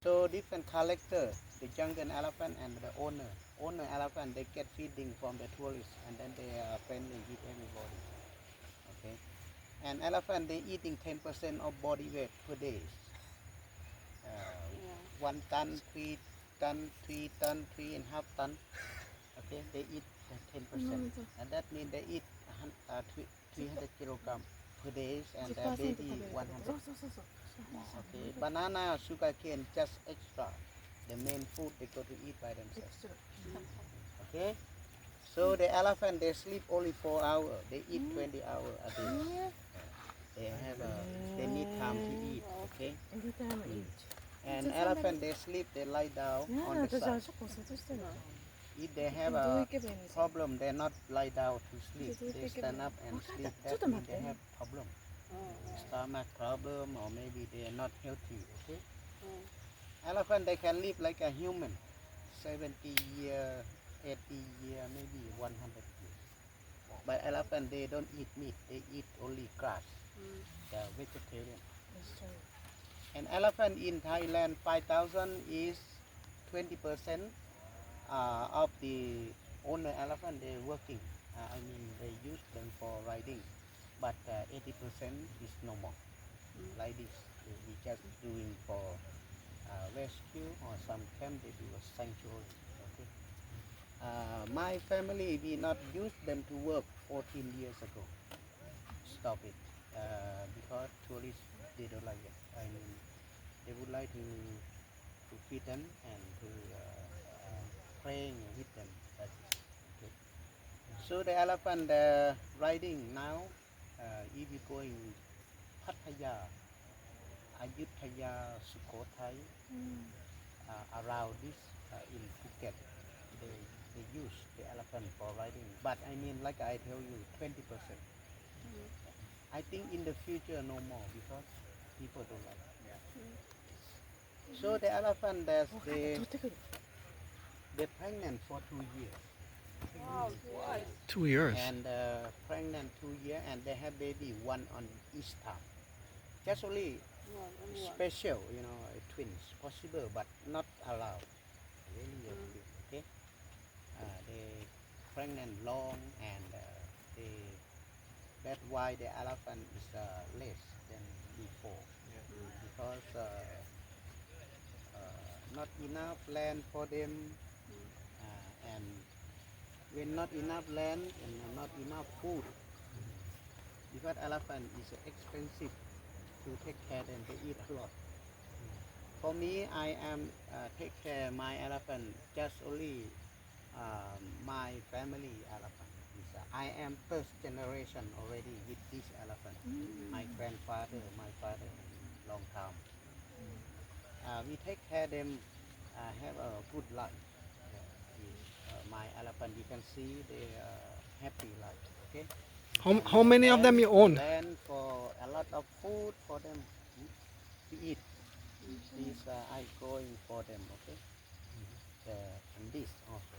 So different collector, the jungle elephant and the owner. Owner elephant they get feeding from the tourists and then they are friendly with everybody. Okay. And elephant they eating 10% of body weight per day. Yeah. 1 ton, 3 ton, 3 ton, 3.5 ton. Okay, they eat 10%, and that means they eat 300 kilogram per day, and the 10% baby 100. そうそうそうそう Okay, banana, sugar cane, just extra. The main food they go to eat by themselves. Okay, so the elephant they sleep only 4 hours. They eat 20 hours a day. They have they need time to eat. Okay, Anytime each. and elephant they sleep they lie down や on だ the 私あ side. そこ想像してるの If they have どう a 行けばいいんですか problem, they not lie down to sleep. Do you They think stand about- up and Okay, sleep. so That the means they matter. have problem, stomach problem, or maybe they are not healthy. Okay. Elephant they can live like a human, 70 year, 80 year, maybe 100 years. But elephant they don't eat meat. They eat only grass. They are vegetarian. And elephant in Thailand 5,000 is 20% of the owner elephant they working. I mean they use them for riding, but 80% is no more. Like this, we just doing for rescue or some camp they do a sanctuary. Okay. My family we not use them to work 14 years ago. Stop it because tourists they don't like it. I mean they would like to feed them and to praying with them. That's it. Okay. So the elephant riding now, if you going Pattaya, Ayutthaya, Sukhothai, around this in Phuket, they use the elephant for riding. But I mean, like I tell you, 20%. I think in the future no more because people don't like it. So the elephant, they're pregnant for 2 years. Wow, twice. 2 years. And pregnant 2 years, and they have baby one on each time. Just only special, twins possible, but not allowed. Really, okay. They pregnant long, and that's why the elephant is less than before, because not enough land for them, and when not enough land and not enough food, because elephant is expensive to take care them. They eat a lot. For me, I am take care my elephant just only my family elephant. I am first generation already with this elephant. My grandfather, my father, long time. We take care them have a good life. My elephant, you can see they happy life. Okay. How many of them you own? Land for a lot of food for them to eat. These I going for them, okay? And this also.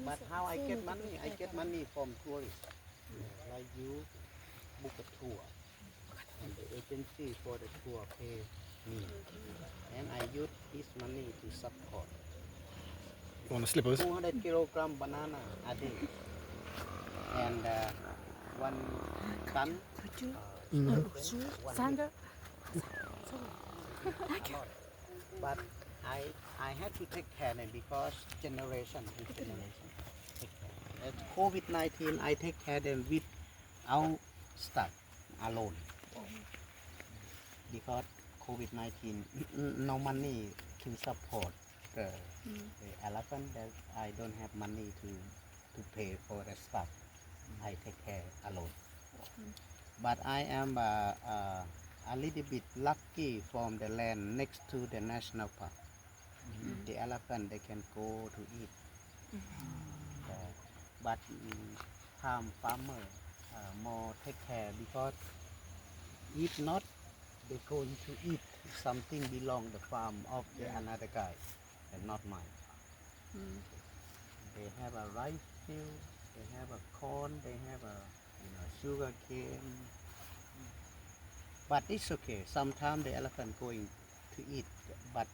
But how I get money? I get money from tourists. Like you book a tour, and the agency for the tour pay me, and I use this money to support. You want to slip us? 200 kilogram banana a day, and 1 ton. Could you? One Sandra? But I have to take care of them because generation to generation take care. At COVID-19, I take care of them without stuff alone because COVID-19 no money to support the elephant. That I don't have money to pay for the stuff. I take care alone. But I am a little bit lucky from the land next to the national park. The elephant they can go to eat. But farmer more take care because if not, they going to eat something belong the farm of the another guy and not mine. They have a rice field, they have a corn, they have a sugar cane. But it's okay. Sometimes the elephant going to eat, but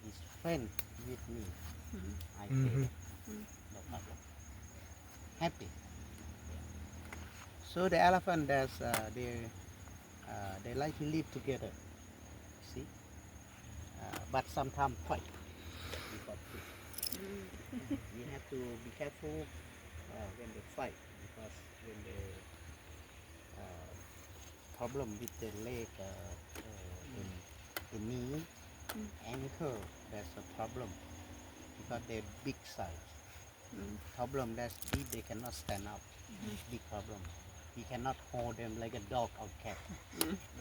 is friend with me. I Mhm. feed them. No problem. Happy. So the elephant, they like to live together. See, but sometimes fight. Because you have to be careful when they fight, because when they problem with the leg, the knee, ankle, that's a problem because they're big size. Problem that's if they cannot stand up, big problem. You cannot hold them like a dog or cat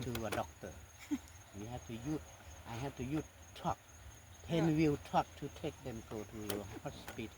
to a doctor. You have to use, I have to use truck, 10-wheel truck to take them go to hospital,